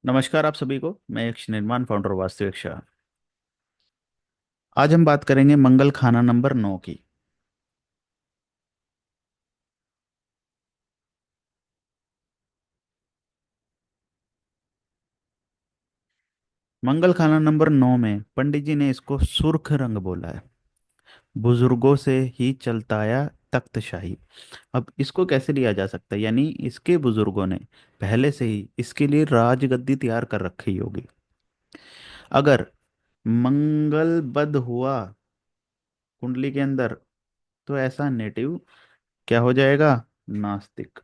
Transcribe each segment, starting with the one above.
नमस्कार आप सभी को। मैं यक्ष निर्माण फाउंडर वास्तविक शाह। आज हम बात करेंगे मंगल खाना नंबर 9 की। मंगल खाना नंबर 9 में पंडित जी ने इसको सुर्ख रंग बोला है। बुजुर्गों से ही चलता आया तख्तशाही। अब इसको कैसे लिया जा सकता है, यानी इसके बुजुर्गों ने पहले से ही इसके लिए राजगद्दी तैयार कर रखी होगी। अगर मंगल बद हुआ कुंडली के अंदर, तो ऐसा नेटिव क्या हो जाएगा? नास्तिक।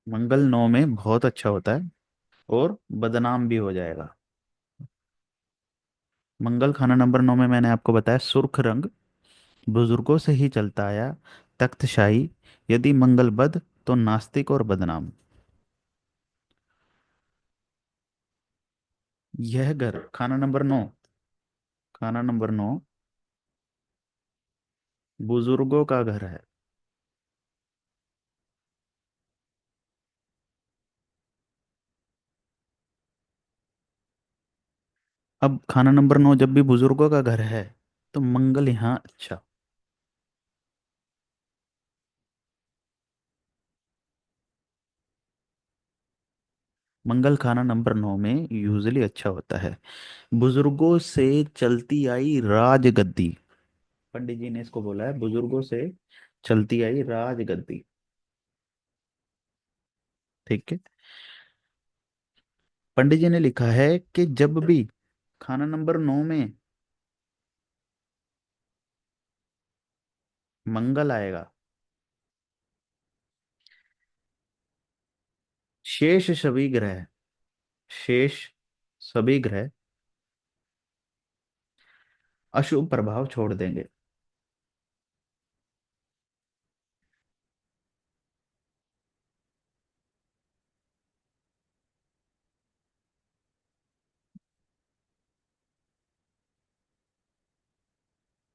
मंगल 9 में बहुत अच्छा होता है और बदनाम भी हो जाएगा। मंगल खाना नंबर 9 में मैंने आपको बताया सुर्ख रंग, बुजुर्गों से ही चलता आया, तख्तशाही, यदि मंगल बद तो नास्तिक और बदनाम। यह घर खाना नंबर 9, खाना नंबर 9 बुजुर्गों का घर है। अब खाना नंबर 9 जब भी बुजुर्गों का घर है, तो मंगल यहाँ अच्छा। मंगल खाना नंबर 9 में यूजली अच्छा होता है। बुजुर्गों से चलती आई राजगद्दी। पंडित जी ने इसको बोला है बुजुर्गों से चलती आई राजगद्दी। ठीक है। पंडित जी ने लिखा है कि जब भी खाना नंबर 9 में मंगल आएगा, शेष सभी ग्रह, शेष सभी ग्रह अशुभ प्रभाव छोड़ देंगे।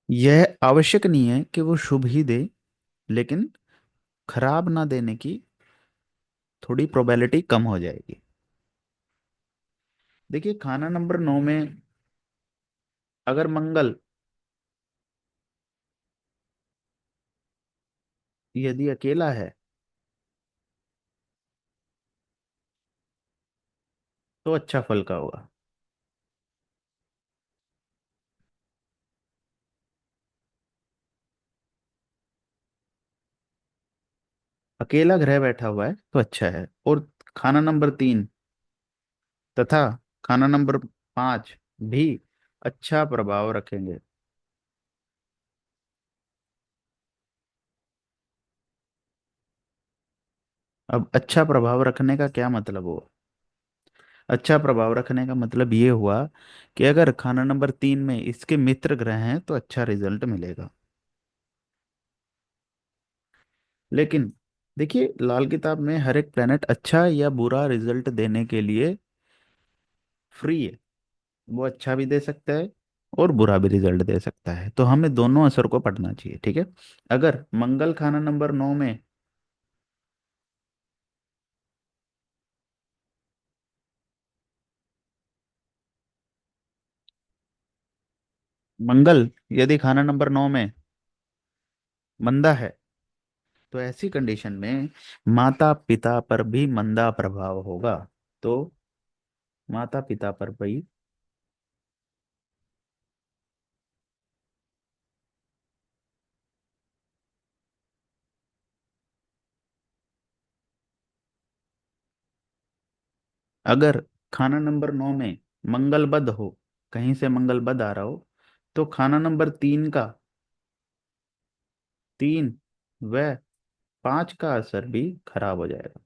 यह आवश्यक नहीं है कि वो शुभ ही दे, लेकिन खराब ना देने की थोड़ी प्रोबेबिलिटी कम हो जाएगी। देखिए खाना नंबर 9 में अगर मंगल यदि अकेला है, तो अच्छा फल का होगा। अकेला ग्रह बैठा हुआ है तो अच्छा है। और खाना नंबर 3 तथा खाना नंबर 5 भी अच्छा प्रभाव रखेंगे। अब अच्छा प्रभाव रखने का क्या मतलब हुआ? अच्छा प्रभाव रखने का मतलब ये हुआ कि अगर खाना नंबर 3 में इसके मित्र ग्रह हैं तो अच्छा रिजल्ट मिलेगा। लेकिन देखिए लाल किताब में हर एक प्लेनेट अच्छा या बुरा रिजल्ट देने के लिए फ्री है। वो अच्छा भी दे सकता है और बुरा भी रिजल्ट दे सकता है, तो हमें दोनों असर को पढ़ना चाहिए। ठीक है। अगर मंगल खाना नंबर 9 में मंगल यदि खाना नंबर 9 में मंदा है, तो ऐसी कंडीशन में माता पिता पर भी मंदा प्रभाव होगा। तो माता पिता पर भी अगर खाना नंबर 9 में मंगल बद हो, कहीं से मंगल बद आ रहा हो, तो खाना नंबर 3 का, 3 व 5 का असर भी खराब हो जाएगा।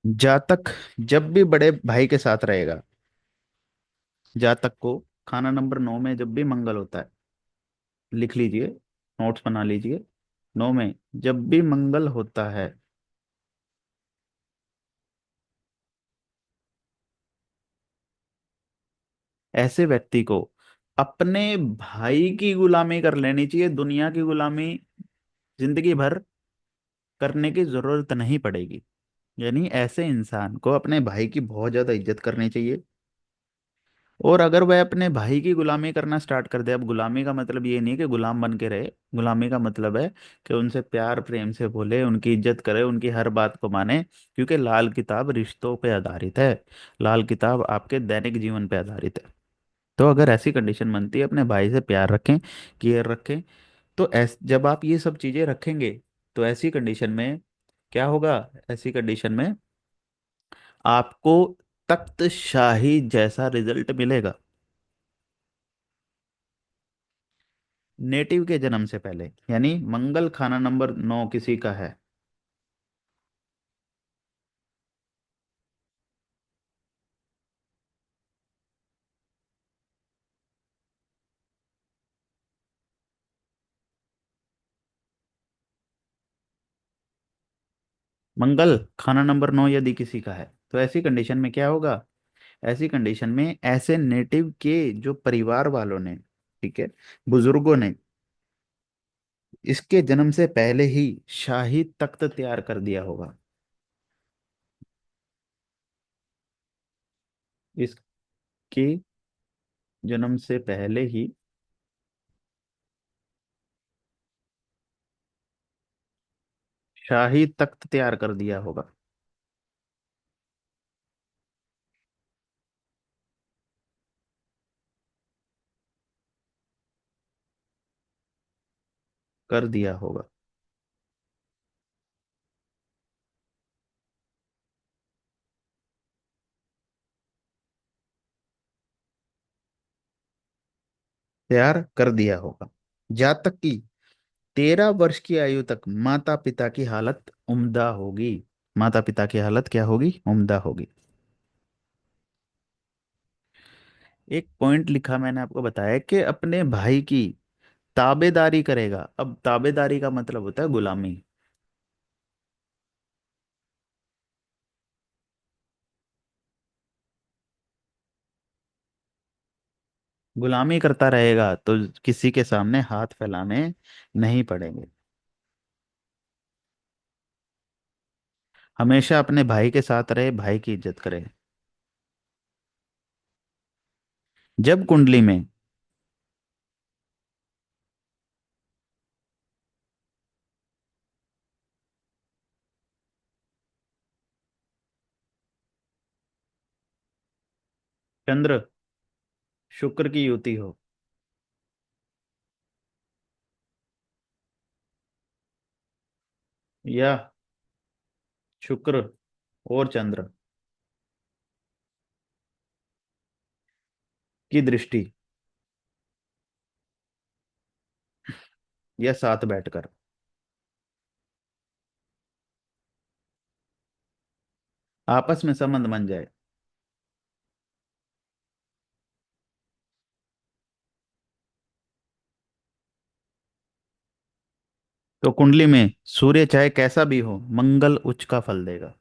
जातक जब भी बड़े भाई के साथ रहेगा, जातक को खाना नंबर 9 में जब भी मंगल होता है, लिख लीजिए, नोट्स बना लीजिए। 9 में जब भी मंगल होता है, ऐसे व्यक्ति को अपने भाई की गुलामी कर लेनी चाहिए, दुनिया की गुलामी जिंदगी भर करने की जरूरत नहीं पड़ेगी। यानी ऐसे इंसान को अपने भाई की बहुत ज्यादा इज्जत करनी चाहिए। और अगर वह अपने भाई की गुलामी करना स्टार्ट कर दे, अब गुलामी का मतलब ये नहीं कि गुलाम बन के रहे, गुलामी का मतलब है कि उनसे प्यार प्रेम से बोले, उनकी इज्जत करे, उनकी हर बात को माने, क्योंकि लाल किताब रिश्तों पे आधारित है। लाल किताब आपके दैनिक जीवन पे आधारित है। तो अगर ऐसी कंडीशन बनती है, अपने भाई से प्यार रखें, केयर रखें। तो जब आप ये सब चीजें रखेंगे, तो ऐसी कंडीशन में क्या होगा? ऐसी कंडीशन में आपको तख्त शाही जैसा रिजल्ट मिलेगा। नेटिव के जन्म से पहले, यानी मंगल खाना नंबर 9 किसी का है। मंगल खाना नंबर 9 यदि किसी का है, तो ऐसी कंडीशन में क्या होगा? ऐसी कंडीशन में ऐसे नेटिव के जो परिवार वालों ने, ठीक है, बुजुर्गों ने इसके जन्म से पहले ही शाही तख्त तैयार कर दिया होगा। इसके जन्म से पहले ही शाही तख्त तैयार कर दिया होगा। कर दिया होगा। तैयार कर दिया होगा। जब तक कि 13 वर्ष की आयु तक माता पिता की हालत उम्दा होगी। माता पिता की हालत क्या होगी? उम्दा होगी। एक पॉइंट लिखा मैंने आपको बताया कि अपने भाई की ताबेदारी करेगा। अब ताबेदारी का मतलब होता है गुलामी। गुलामी करता रहेगा तो किसी के सामने हाथ फैलाने नहीं पड़ेंगे। हमेशा अपने भाई के साथ रहे, भाई की इज्जत करे। जब कुंडली में चंद्र शुक्र की युति हो, या शुक्र और चंद्र की दृष्टि, या साथ बैठकर आपस में संबंध बन जाए, तो कुंडली में सूर्य चाहे कैसा भी हो, मंगल उच्च का फल देगा।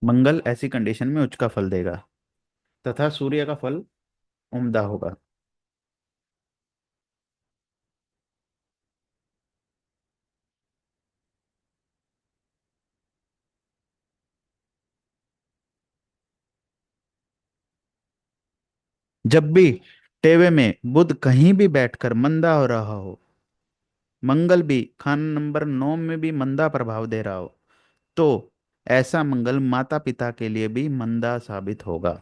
मंगल ऐसी कंडीशन में उच्च का फल देगा, तथा सूर्य का फल उम्दा होगा। जब भी टेवे में बुध कहीं भी बैठकर मंदा हो रहा हो, मंगल भी खाना नंबर 9 में भी मंदा प्रभाव दे रहा हो, तो ऐसा मंगल माता पिता के लिए भी मंदा साबित होगा।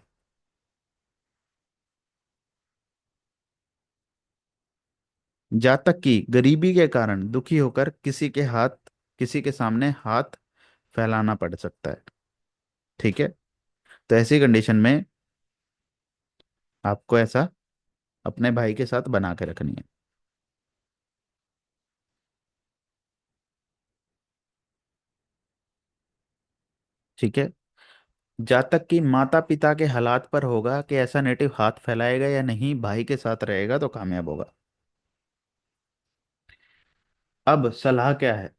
जातक की गरीबी के कारण दुखी होकर किसी के सामने हाथ फैलाना पड़ सकता है। ठीक है। तो ऐसी कंडीशन में आपको ऐसा अपने भाई के साथ बना के रखनी है। ठीक है। जातक की माता पिता के हालात पर होगा कि ऐसा नेटिव हाथ फैलाएगा या नहीं, भाई के साथ रहेगा तो कामयाब होगा। अब सलाह क्या है?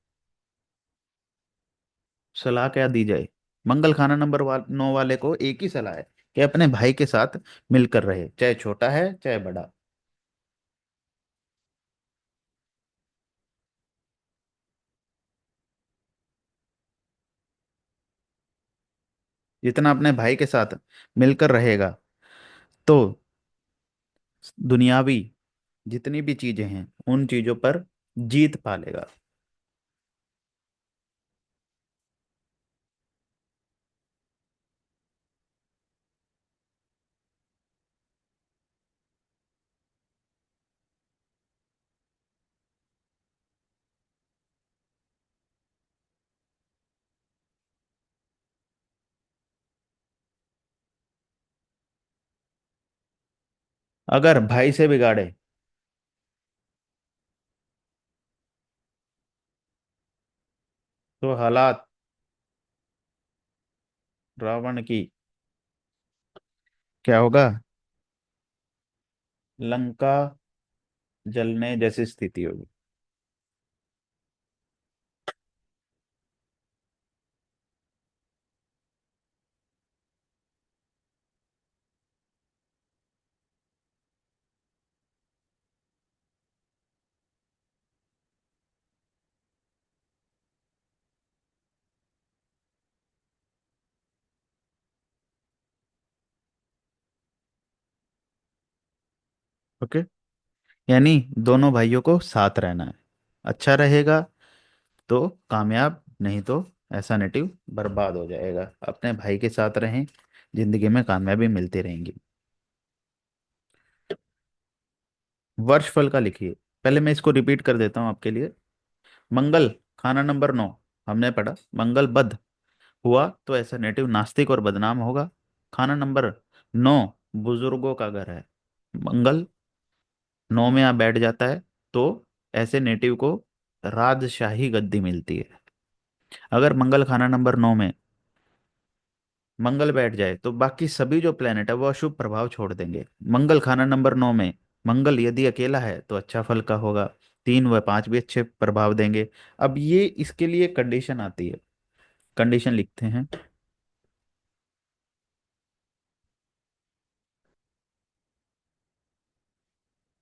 सलाह क्या दी जाए? मंगल खाना नंबर 9 वाले को एक ही सलाह है कि अपने भाई के साथ मिलकर रहे, चाहे छोटा है चाहे बड़ा। जितना अपने भाई के साथ मिलकर रहेगा, तो दुनियावी जितनी भी चीजें हैं उन चीजों पर जीत पा लेगा। अगर भाई से बिगाड़े तो हालात रावण की क्या होगा? लंका जलने जैसी स्थिति होगी। ओके, यानी दोनों भाइयों को साथ रहना है, अच्छा रहेगा तो कामयाब, नहीं तो ऐसा नेटिव बर्बाद हो जाएगा। अपने भाई के साथ रहें, जिंदगी में कामयाबी मिलती रहेंगी। वर्ष फल का लिखिए। पहले मैं इसको रिपीट कर देता हूँ आपके लिए। मंगल खाना नंबर 9 हमने पढ़ा, मंगल बद हुआ तो ऐसा नेटिव नास्तिक और बदनाम होगा। खाना नंबर 9 बुजुर्गों का घर है। मंगल 9 में आ बैठ जाता है तो ऐसे नेटिव को राजशाही गद्दी मिलती है। अगर मंगल खाना नंबर 9 में मंगल बैठ जाए तो बाकी सभी जो प्लेनेट है वो अशुभ प्रभाव छोड़ देंगे। मंगल खाना नंबर 9 में मंगल यदि अकेला है तो अच्छा फल का होगा, 3 व 5 भी अच्छे प्रभाव देंगे। अब ये इसके लिए कंडीशन आती है, कंडीशन लिखते हैं।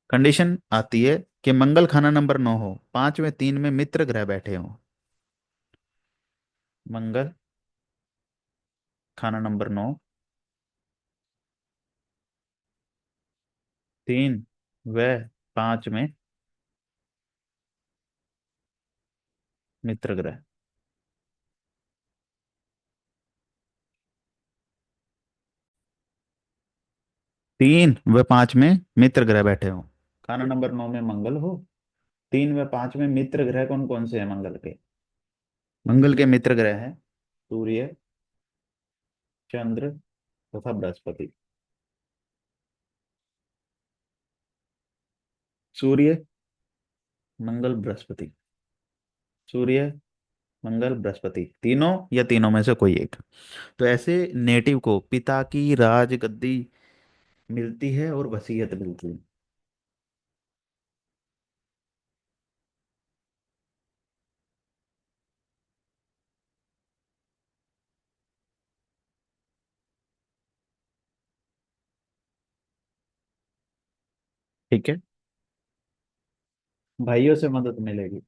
कंडीशन आती है कि मंगल खाना नंबर 9 हो, 5 में 3 में मित्र ग्रह बैठे हो। मंगल खाना नंबर 9, 3 व 5 में मित्र ग्रह। 3 व 5 में मित्र ग्रह बैठे हो, खाना नंबर 9 में मंगल हो, 3 व 5 में मित्र ग्रह कौन कौन से हैं मंगल के? मंगल के मित्र ग्रह हैं सूर्य, चंद्र तथा बृहस्पति। सूर्य, मंगल, बृहस्पति। सूर्य, मंगल, बृहस्पति, तीनों या तीनों में से कोई एक। तो ऐसे नेटिव को पिता की राजगद्दी मिलती है और वसीयत मिलती है। ठीक है, भाइयों से मदद मिलेगी।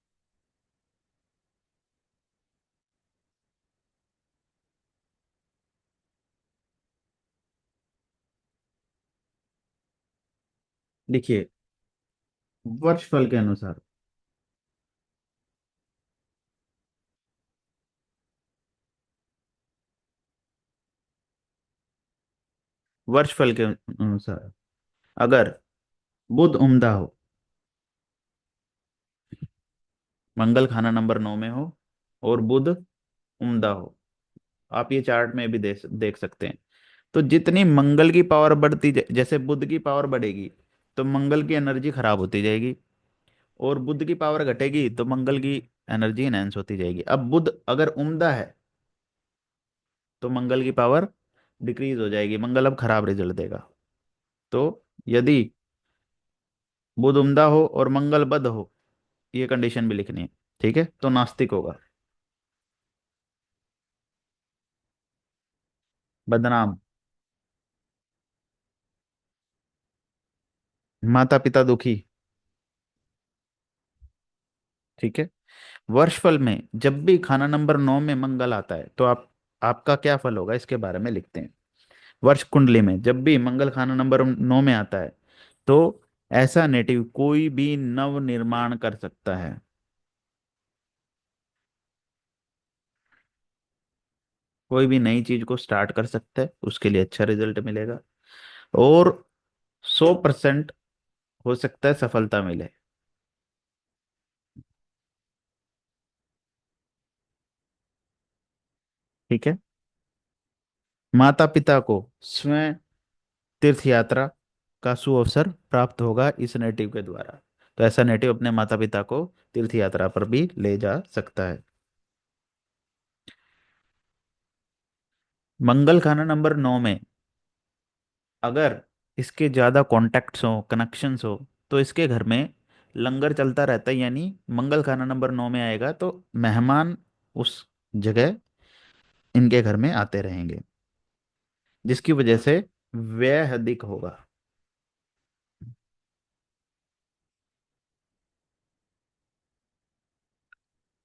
देखिए, वर्ष फल के अनुसार, वर्ष फल के अनुसार अगर बुध उम्दा हो, मंगल खाना नंबर 9 में हो और बुध उम्दा हो, आप ये चार्ट में भी देख सकते हैं। तो जितनी मंगल की पावर बढ़ती जैसे बुध की पावर बढ़ेगी तो मंगल की एनर्जी खराब होती जाएगी, और बुध की पावर घटेगी तो मंगल की एनर्जी एनहेंस होती जाएगी। अब बुध अगर उम्दा है तो मंगल की पावर डिक्रीज हो जाएगी, मंगल अब खराब रिजल्ट देगा। तो यदि बुध उम्दा हो और मंगल बद हो, ये कंडीशन भी लिखनी है, ठीक है, तो नास्तिक होगा। बदनाम। माता पिता दुखी। ठीक है। वर्षफल में जब भी खाना नंबर 9 में मंगल आता है तो आपका क्या फल होगा, इसके बारे में लिखते हैं। वर्ष कुंडली में जब भी मंगल खाना नंबर 9 में आता है तो ऐसा नेटिव कोई भी नव निर्माण कर सकता है। कोई भी नई चीज को स्टार्ट कर सकता है, उसके लिए अच्छा रिजल्ट मिलेगा। और 100% हो सकता है सफलता मिले। ठीक है। माता पिता को स्वयं तीर्थ यात्रा का सुअवसर प्राप्त होगा इस नेटिव के द्वारा। तो ऐसा नेटिव अपने माता पिता को तीर्थ यात्रा पर भी ले जा सकता है। मंगल खाना नंबर 9 में अगर इसके ज्यादा कॉन्टैक्ट्स हो, कनेक्शंस हो, तो इसके घर में लंगर चलता रहता है, यानी मंगल खाना नंबर 9 में आएगा तो मेहमान उस जगह इनके घर में आते रहेंगे, जिसकी वजह से व्यय अधिक होगा।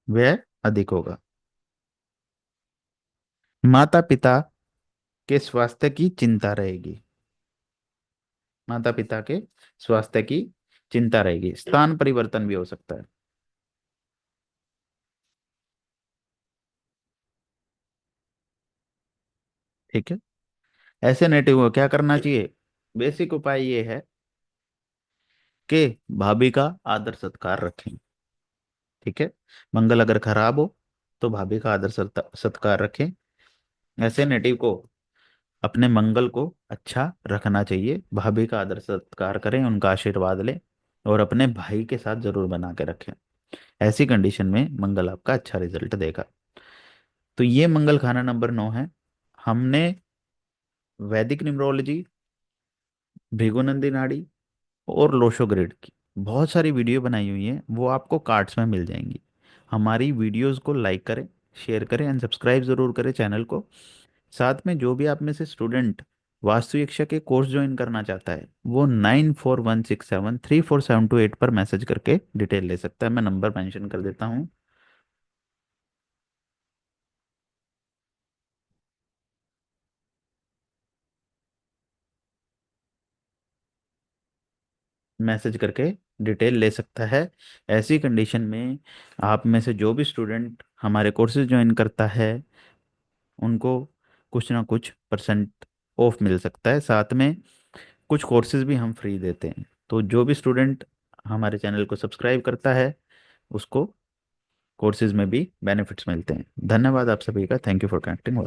व्यय अधिक होगा। माता पिता के स्वास्थ्य की चिंता रहेगी। माता पिता के स्वास्थ्य की चिंता रहेगी। स्थान परिवर्तन भी हो सकता है। ठीक है। ऐसे नेटिव को क्या करना चाहिए? बेसिक उपाय ये है कि भाभी का आदर सत्कार रखें। ठीक है। मंगल अगर खराब हो तो भाभी का आदर सत्कार रखें। ऐसे नेटिव को अपने मंगल को अच्छा रखना चाहिए, भाभी का आदर सत्कार करें, उनका आशीर्वाद लें, और अपने भाई के साथ जरूर बना के रखें। ऐसी कंडीशन में मंगल आपका अच्छा रिजल्ट देगा। तो ये मंगल खाना नंबर 9 है। हमने वैदिक न्यूमरोलॉजी, भृगुनंदी नाड़ी और लोशो ग्रिड की बहुत सारी वीडियो बनाई हुई है, वो आपको कार्ड्स में मिल जाएंगी। हमारी वीडियोस को लाइक करें, शेयर करें एंड सब्सक्राइब जरूर करें चैनल को। साथ में जो भी आप में से स्टूडेंट वास्तु यक्षा के कोर्स ज्वाइन करना चाहता है वो 9416734728 पर मैसेज करके डिटेल ले सकता है। मैं नंबर मेंशन कर देता हूँ। मैसेज करके डिटेल ले सकता है। ऐसी कंडीशन में आप में से जो भी स्टूडेंट हमारे कोर्सेज ज्वाइन करता है उनको कुछ ना कुछ परसेंट ऑफ मिल सकता है। साथ में कुछ कोर्सेज भी हम फ्री देते हैं। तो जो भी स्टूडेंट हमारे चैनल को सब्सक्राइब करता है उसको कोर्सेज में भी बेनिफिट्स मिलते हैं। धन्यवाद आप सभी का। Thank you for connecting.